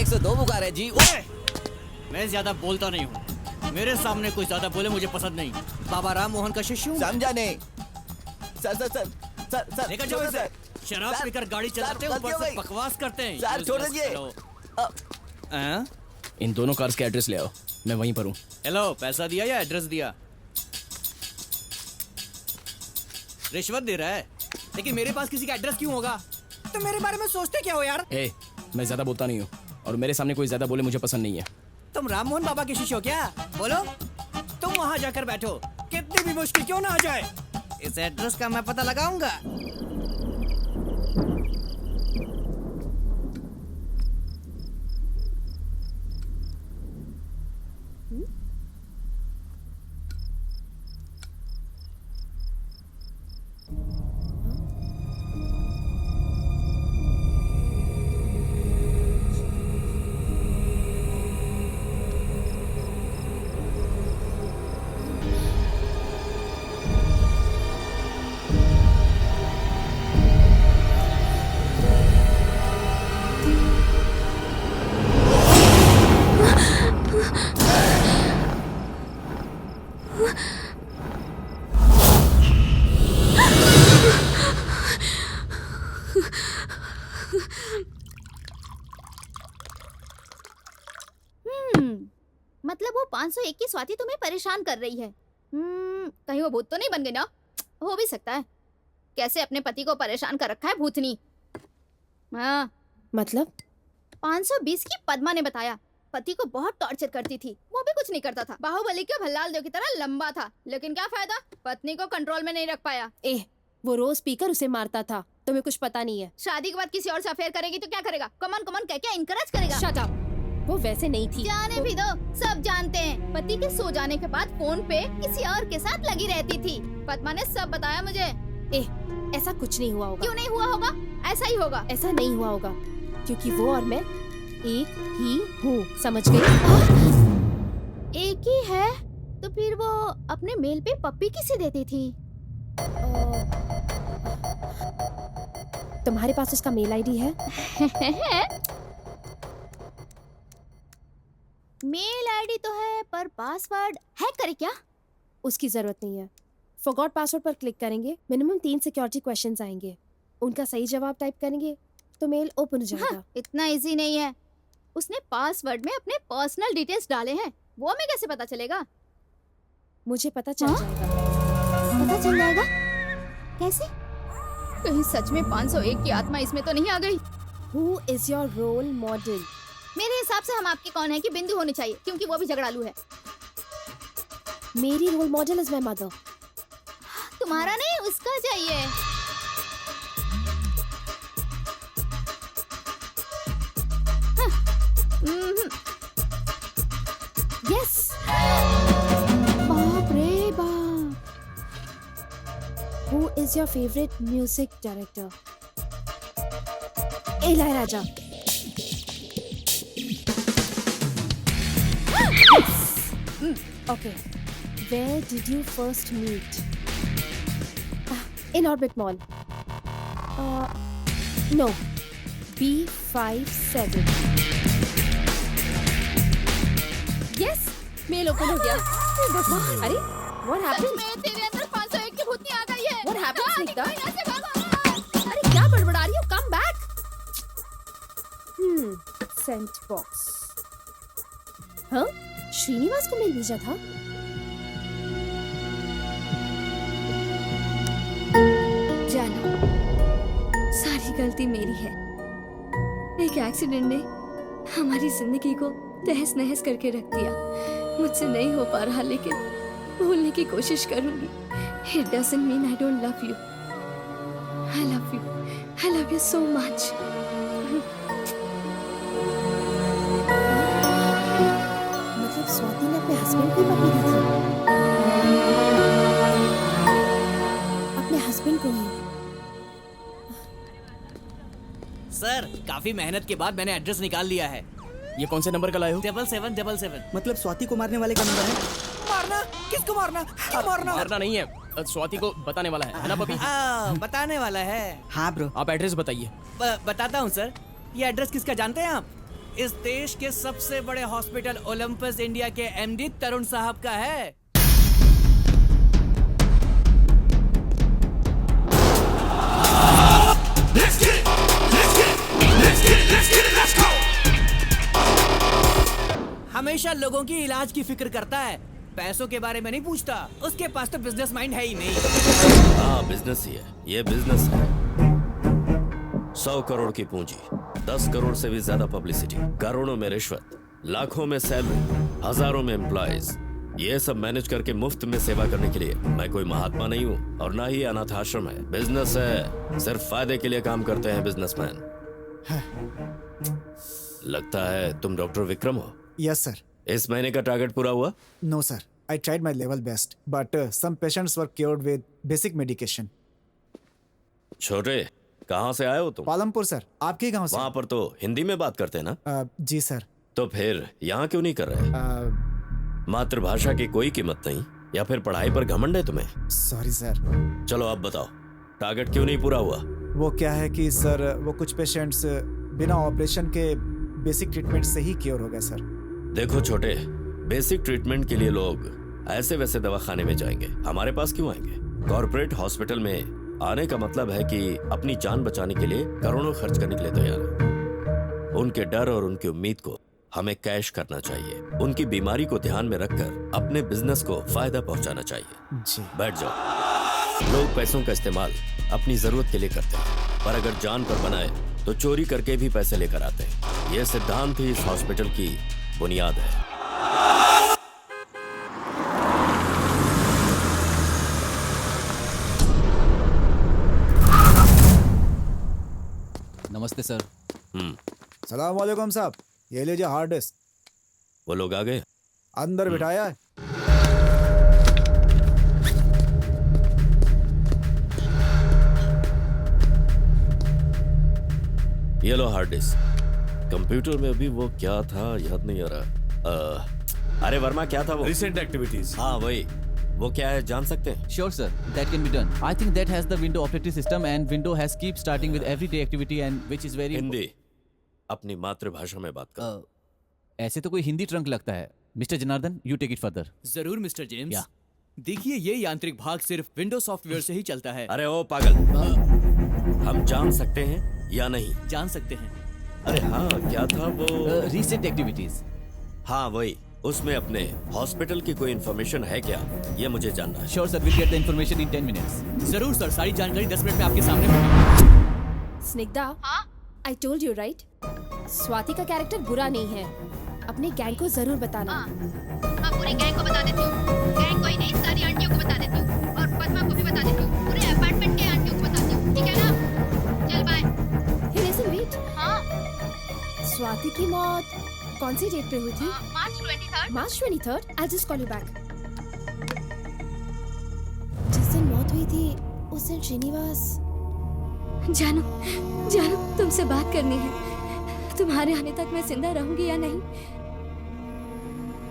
102 बुखार है जी। मैं ज्यादा बोलता नहीं हूँ, मेरे सामने कोई ज्यादा बोले मुझे पसंद नहीं। बाबा राम मोहन का शिष्य हूँ। समझा नहीं? Sir sir sir sir sir लेकर जाओ इसे। शराब सर, पीकर गाड़ी चलाते हैं, सर, ऊपर गलती हो से गई। बकवास करते हैं। सर छोड़ Useless दीजिए। fellow। इन दोनों कार्स के एड्रेस ले आओ, मैं वहीं पर हूँ। हेलो, पैसा दिया या एड्रेस दिया? रिश्वत दे रहा है, लेकिन मेरे पास किसी का एड्रेस क्यों होगा? तुम मेरे बारे में सोचते क्या हो यार? ए, मैं ज्यादा बोलता नहीं हूँ और मेरे सामने कोई ज्यादा बोले मुझे पसंद नहीं है। तुम राम मोहन बाबा के शिष्य हो क्या? बोलो। तुम वहाँ जाकर बैठो, कितनी भी मुश्किल क्यों ना आ जाए। इस एड्रेस का मैं पता लगाऊंगा। मतलब वो 501 की स्वाति तुम्हें परेशान कर रही है। कहीं वो भूत तो नहीं बन गई ना? हो भी सकता है। कैसे अपने पति को परेशान कर रखा है भूतनी। हाँ, मतलब 520 की पद्मा ने बताया पति को बहुत टॉर्चर करती थी, वो भी कुछ नहीं करता था। बाहुबली के भल्लाल देव की तरह लंबा था, लेकिन क्या फायदा, पत्नी को कंट्रोल में नहीं रख पाया। वो रोज पीकर उसे मारता था, तुम्हें कुछ पता नहीं है। शादी के बाद किसी और से अफेयर करेगी तो क्या करेगा? कमन कमन कह के इनकरेज करेगा। शट अप, वो वैसे नहीं थी। जाने भी दो, सब जानते हैं। पति के सो जाने के बाद फोन पे किसी और के साथ लगी रहती थी। पद्मा ने सब बताया मुझे। ऐसा कुछ नहीं हुआ होगा। क्यों नहीं हुआ होगा? ऐसा ही होगा। ऐसा नहीं हुआ होगा क्योंकि वो और मैं एक ही हूँ, समझ गई? एक ही है तो फिर वो अपने मेल पे पप्पी किसे देती थी? तुम्हारे पास उसका मेल आईडी है? मेल आईडी तो है पर पासवर्ड हैक करे क्या? उसकी जरूरत नहीं है। फॉरगॉट पासवर्ड पर क्लिक करेंगे, मिनिमम 3 सिक्योरिटी क्वेश्चंस आएंगे। उनका सही जवाब टाइप करेंगे तो मेल ओपन हो जाएगा। हाँ, इतना इजी नहीं है। उसने पासवर्ड में अपने पर्सनल डिटेल्स डाले हैं, वो हमें कैसे पता चलेगा? मुझे पता चल जाएगा। पता चल जाएगा? कैसे? कहीं सच में 501 की आत्मा इसमें तो नहीं आ गई? Who is your role model? मेरे हिसाब से हम आपके कौन है कि बिंदु होनी चाहिए, क्योंकि वो भी झगड़ालू है। मेरी role model is my mother. तुम्हारा नहीं, उसका चाहिए। यस। बाप रे बाप। Who is your favorite music director? इलायराजा। Okay. Where did you first meet? In Orbit Mall. No. B57. Yes. Mail open हो गया। अरे, what happened? मैं तेरे अंदर 501 की भूतनी आ गई है। What happened, Snigdha? यहाँ से भागो। अरे क्या बड़बड़ा रही हो? Come back. Sent box. हाँ? श्रीनिवास को मेल भेजा था? जानो, सारी गलती मेरी है। एक एक्सीडेंट ने हमारी जिंदगी को तहस नहस करके रख दिया। मुझसे नहीं हो पा रहा, लेकिन भूलने की कोशिश करूंगी। It doesn't mean I don't love you. I love you. I love you so much. मतलब स्वाति ने अपने हस्बैंड को पकड़ी दी थी? अपने हस्बैंड को ही? सर, काफी मेहनत के बाद मैंने एड्रेस निकाल लिया है। ये कौन से नंबर का लाए हो? 7777। मतलब स्वाति को मारने वाले का नंबर है? मारना? किसको मारना? क्यों मारना? मारना नहीं है, स्वाति को बताने वाला है ना पपी? बताने वाला है। हाँ ब्रो। आप एड्रेस बताइए। बताता हूँ सर। ये एड्रेस किसका जानते हैं आप? इस देश के सबसे बड़े हॉस्पिटल ओलंपस इंडिया के एमडी तरुण साहब का है। हमेशा लोगों की इलाज की फिक्र करता है, पैसों के बारे में नहीं पूछता। उसके पास तो बिजनेस माइंड है ही नहीं। हाँ बिजनेस ही है, ये बिजनेस है। 100 करोड़ की पूंजी, 10 करोड़ से भी ज्यादा पब्लिसिटी, करोड़ों में रिश्वत, लाखों में सैलरी, हजारों में एम्प्लॉयज, ये सब मैनेज करके मुफ्त में सेवा करने के लिए मैं कोई महात्मा नहीं हूँ और ना ही अनाथ आश्रम है। बिजनेस है, सिर्फ फायदे के लिए काम करते हैं बिजनेसमैन। लगता है तुम डॉक्टर विक्रम हो। Yes, sir. इस महीने का टारगेट पूरा हुआ? No, sir. I tried my level best, but some patients were cured with basic medication. छोटे, कहाँ से आए हो तुम? पालमपुर सर, आपके ही गांव से। वहाँ पर तो हिंदी में बात करते हैं ना? जी सर। तो फिर यहाँ क्यों नहीं कर रहे? मातृभाषा की कोई कीमत नहीं या फिर पढ़ाई पर घमंड है तुम्हें? Sorry sir. चलो अब बताओ, टारगेट क्यों नहीं पूरा हुआ? वो क्या है कि सर वो कुछ पेशेंट्स बिना ऑपरेशन के बेसिक ट्रीटमेंट से ही क्योर हो गए सर। देखो छोटे, बेसिक ट्रीटमेंट के लिए लोग ऐसे वैसे दवाखाने में जाएंगे, हमारे पास क्यों आएंगे? कॉर्पोरेट हॉस्पिटल में आने का मतलब है कि अपनी जान बचाने के लिए करोड़ों खर्च करने के लिए तैयार है। उनके डर और उनकी उम्मीद को हमें कैश करना चाहिए। उनकी बीमारी को ध्यान में रखकर अपने बिजनेस को फायदा पहुंचाना चाहिए। जी। बैठ जाओ। लोग पैसों का इस्तेमाल अपनी जरूरत के लिए करते हैं, पर अगर जान पर बनाए तो चोरी करके भी पैसे लेकर आते हैं। यह सिद्धांत ही इस हॉस्पिटल की बुनियाद है। नमस्ते सर। सलाम वालेकुम साहब, ये लीजिए हार्ड डिस्क। वो लोग आ गए? अंदर बिठाया है। ये लो हार्ड डिस्क। कंप्यूटर में अभी वो क्या था याद नहीं आ रहा। अरे वर्मा, क्या था वो? Recent activities. हाँ वही। वो क्या है जान सकते हैं? Sure sir, that can be done. I think that has the window operating system and window has keep starting with everyday activity and which is very Hindi अपनी मातृभाषा में बात कर। ऐसे तो कोई हिंदी ट्रंक लगता है। Mister Janardan, you take it further. जरूर मिस्टर जेम्स। या। देखिए, ये यांत्रिक भाग सिर्फ विंडो सॉफ्टवेयर से ही चलता है। अरे ओ पागल, हम जान सकते हैं या नहीं? जान सकते हैं। अरे हाँ, क्या था वो? Recent activities. हाँ वही। उसमें अपने हॉस्पिटल की कोई इन्फॉर्मेशन है क्या, ये मुझे जानना है। Sure sir, we'll get the information in 10 minutes. जरूर सर, सारी जानकारी 10 मिनट में आपके सामने होगी। Snigdha, I told you right? Swati का कैरेक्टर बुरा नहीं है। अपने गैंग को जरूर बताना। हाँ, पूरी गैंग को बता देती हूँ। गैंग को ही नहीं, सारी आंटियों को बता देती हूँ और पद्मा को भी बता देती हूँ। पूरे अपार्टमेंट के आंटियों को बताती हूँ, ठीक है ना? चल बाय। Hey, listen, wait. हाँ, स्वाति की मौत कौन सी डेट पे हुई थी? मार्च 23rd। March 23rd. I'll just call you back. जिस दिन मौत हुई थी उस दिन श्रीनिवास। जानू, जानू, तुमसे बात करनी है। तुम्हारे आने तक मैं जिंदा रहूंगी या नहीं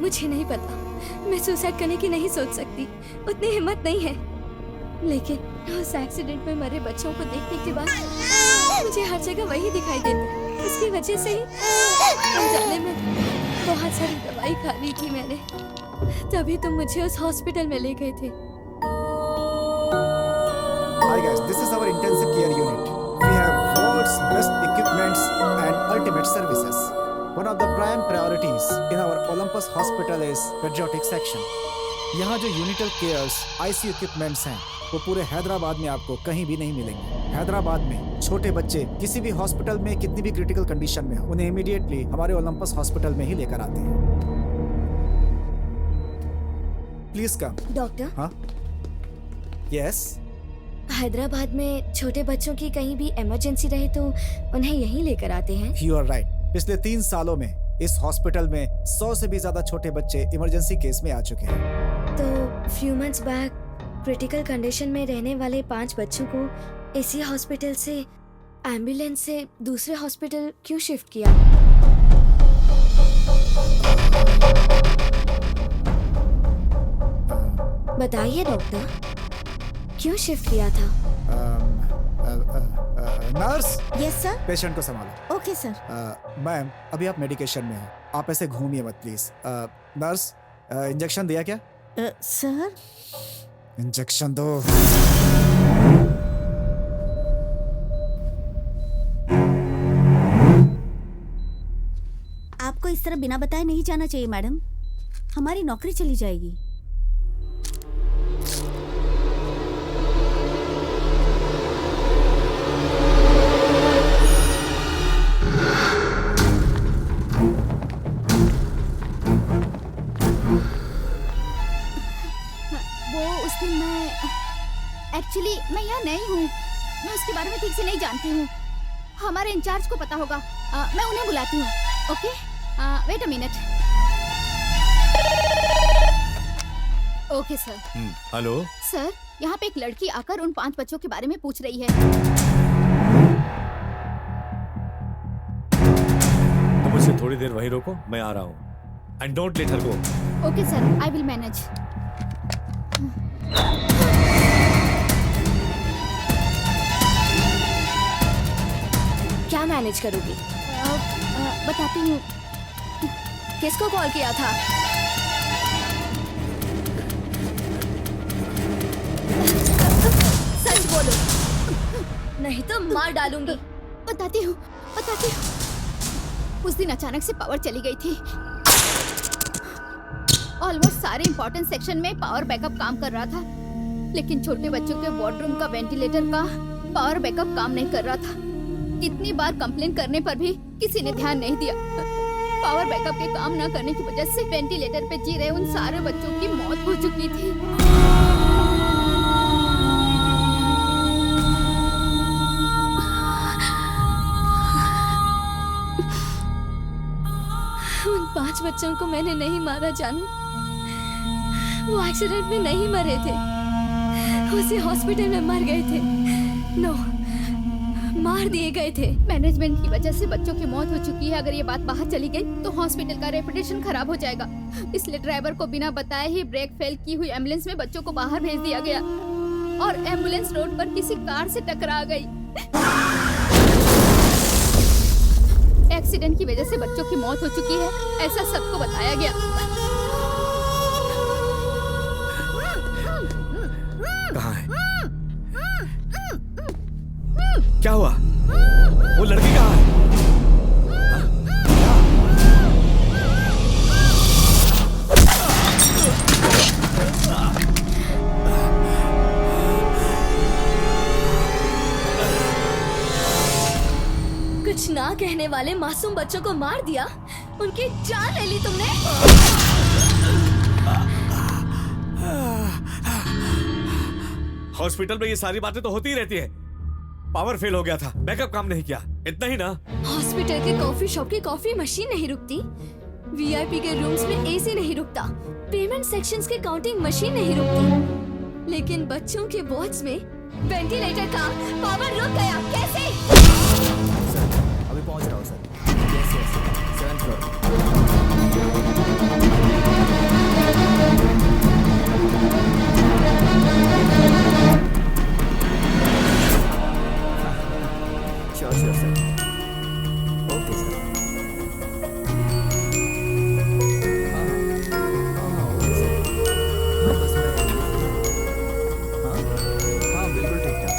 मुझे नहीं पता। मैं सुसाइड करने की नहीं सोच सकती, उतनी हिम्मत नहीं है। लेकिन उस एक्सीडेंट में मरे बच्चों को देखने के बाद मुझे हर जगह वही दिखाई देता। उसकी वजह से ही अनजाने में बहुत सारी दवाई खा ली थी मैंने। तभी तुम मुझे उस हॉस्पिटल में ले गए थे। Hi guys, this is our intensive care unit. We have world's best equipments and ultimate services. One of the prime priorities in our Olympus Hospital is patriotic section. यहाँ जो यूनिटल केयर्स ICU इक्विपमेंट्स हैं वो पूरे हैदराबाद में आपको कहीं भी नहीं मिलेंगे। हैदराबाद में छोटे बच्चे किसी भी हॉस्पिटल में कितनी भी क्रिटिकल कंडीशन में हो, उन्हें इमीडिएटली हमारे ओलंपस हॉस्पिटल में ही लेकर आते हैं। Please come. डॉक्टर, हाँ, यस। हैदराबाद में छोटे बच्चों की कहीं भी इमरजेंसी रहे तो उन्हें यहीं लेकर आते हैं। You are right. पिछले 3 सालों में इस हॉस्पिटल में 100 से भी ज्यादा छोटे बच्चे इमरजेंसी केस में आ चुके हैं। तो few months back critical condition में रहने वाले 5 बच्चों को इसी हॉस्पिटल से एम्बुलेंस से दूसरे हॉस्पिटल क्यों शिफ्ट किया? बताइए डॉक्टर, क्यों शिफ्ट किया था? Nurse, yes sir. पेशेंट को संभालो। Okay sir. मैम, अभी आप मेडिकेशन में हैं, आप ऐसे घूमिए मत प्लीज। नर्स, इंजेक्शन दिया क्या? सर इंजेक्शन दो। आपको इस तरह बिना बताए नहीं जाना चाहिए मैडम, हमारी नौकरी चली जाएगी। वो उस दिन एक्चुअली मैं यहाँ नहीं हूँ, मैं उसके बारे में ठीक से नहीं जानती हूँ। हमारे इंचार्ज को पता होगा, मैं उन्हें बुलाती हूँ। Okay, wait a minute. Okay sir. Hello sir, यहाँ पे एक लड़की आकर उन 5 बच्चों के बारे में पूछ रही है। तुम मुझसे थोड़ी देर वहीं रोको, मैं आ रहा हूँ। And don't let her go. Okay sir, I will manage. क्या मैनेज करोगी? बताती हूँ। किसको कॉल किया था? सच बोलो, नहीं तो मार डालूंगी। बताती हूँ। उस दिन अचानक से पावर चली गई थी। ऑलमोस्ट सारे इंपॉर्टेंट सेक्शन में पावर बैकअप काम कर रहा था, लेकिन छोटे बच्चों के वार्डरूम का वेंटिलेटर का पावर बैकअप काम नहीं कर रहा था। कितनी बार कंप्लेन करने पर भी किसी ने ध्यान नहीं दिया। पावर बैकअप के काम न करने की वजह से वेंटिलेटर पे जी रहे उन सारे बच्चों की मौत हो चुकी थी। उन 5 बच्चों को मैंने नहीं मारा जानू, वो एक्सीडेंट में नहीं मरे थे, उसी हॉस्पिटल में मर गए थे। नो, मार दिए गए थे। मैनेजमेंट की वजह से बच्चों की मौत हो चुकी है। अगर ये बात बाहर चली गई तो हॉस्पिटल का रेपुटेशन खराब हो जाएगा। इसलिए ड्राइवर को बिना बताए ही ब्रेक फेल की हुई एम्बुलेंस में बच्चों को बाहर भेज दिया गया और एम्बुलेंस रोड पर किसी कार से टकरा गई। एक्सीडेंट की वजह से बच्चों की मौत हो चुकी है, ऐसा सबको बताया गया। कहाँ है? क्या हुआ? वो लड़की कहाँ है? कुछ ना कहने वाले मासूम बच्चों को मार दिया, उनकी जान ले ली तुमने। हॉस्पिटल में ये सारी बातें तो होती ही रहती है। पावर फेल हो गया था, बैकअप काम नहीं किया, इतना ही ना। हॉस्पिटल के कॉफी शॉप की कॉफी मशीन नहीं रुकती, वीआईपी के रूम्स में एसी नहीं रुकता, पेमेंट सेक्शंस के काउंटिंग मशीन नहीं रुकती, लेकिन बच्चों के वार्ड्स में वेंटिलेटर का पावर रुक गया। कैसे? अभी पहुंच रहा हूँ sir. Yes 7th floor. Sure sir. Okay sir. Okay sir. बस हाँ बिल्कुल ठीक ठाक।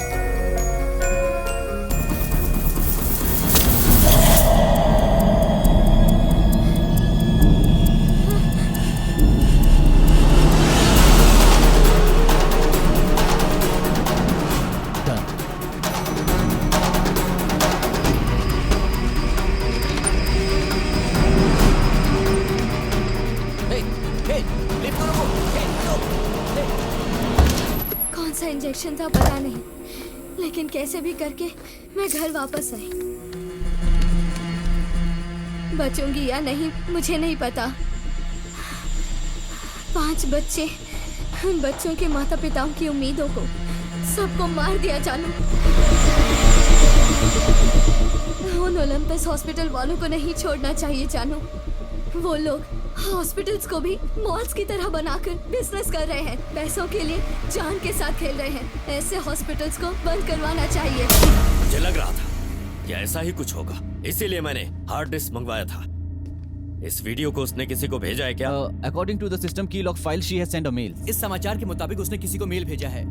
कौन सा इंजेक्शन था पता नहीं, लेकिन कैसे भी करके मैं घर वापस आई। बचूंगी या नहीं मुझे नहीं पता। 5 बच्चे, उन बच्चों के माता पिताओं की उम्मीदों को सबको मार दिया जानू। उन ओलंपस हॉस्पिटल वालों को नहीं छोड़ना चाहिए जानू। वो लोग हॉस्पिटल्स को भी मॉल्स की तरह बनाकर बिजनेस कर रहे हैं, पैसों के लिए जान के साथ खेल रहे हैं। ऐसे हॉस्पिटल्स को बंद करवाना चाहिए। मुझे लग रहा था कि ऐसा ही कुछ होगा, इसीलिए मैंने हार्ड डिस्क मंगवाया था। इस वीडियो को उसने किसी को भेजा है क्या? According to the system key log file, she has sent a mail. इस समाचार के मुताबिक उसने किसी को मेल भेजा है।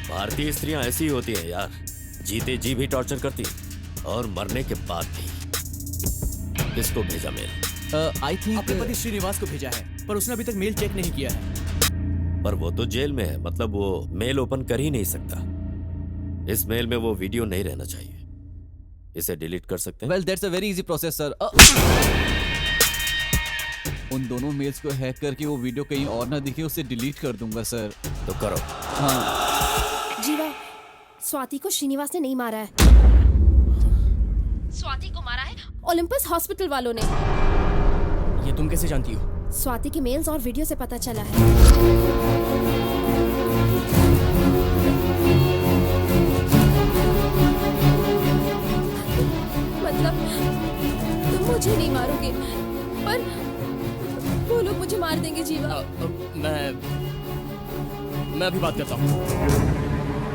भारतीय स्त्रियां ऐसी ही होती हैं यार, जीते जी भी टॉर्चर करती और मरने के बाद भी। किसको भेजा मेल? I think अपने पति श्रीनिवास को भेजा है, पर उसने अभी तक मेल चेक नहीं किया है। पर वो तो जेल में है, मतलब वो मेल ओपन कर ही नहीं सकता। इस मेल में वो वीडियो नहीं रहना चाहिए। इसे डिलीट कर सकते हैं? well, that's a very easy process, sir. उन दोनों मेल्स को हैक करके वो वीडियो कहीं और ना दिखे, उसे डिलीट कर दूंगा सर। तो करो। हाँ। जीवा, स्वाति को श्रीनिवास ने नहीं मारा है। स्वाति को मारा है ओलंपस हॉस्पिटल वालों ने। ये तुम कैसे जानती हो? स्वाति के मेल्स और वीडियो से पता चला है। मतलब तुम मुझे नहीं मारोगे, पर वो लोग मुझे मार देंगे जीवा। मैं अभी बात करता हूँ।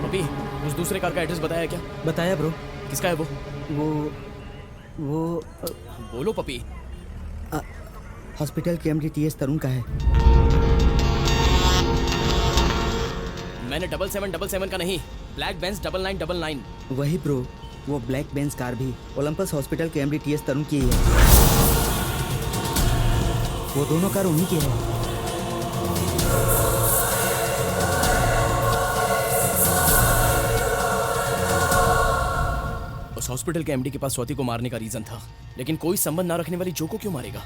अभी उस दूसरे कार का एड्रेस बताया क्या? बताया ब्रो। किसका है वो? वो बोलो पपी। हॉस्पिटल के MDTS तरुण का है। मैंने 7777 का नहीं, ब्लैक बेंज 9999। वही ब्रो, वो ब्लैक बेंज कार भी ओलंपस हॉस्पिटल के MDTS तरुण की ही है। वो दोनों कार उन्हीं की है। उस हॉस्पिटल के MD के पास स्वाति को मारने का रीजन था, लेकिन कोई संबंध ना रखने वाली जो को क्यों मारेगा?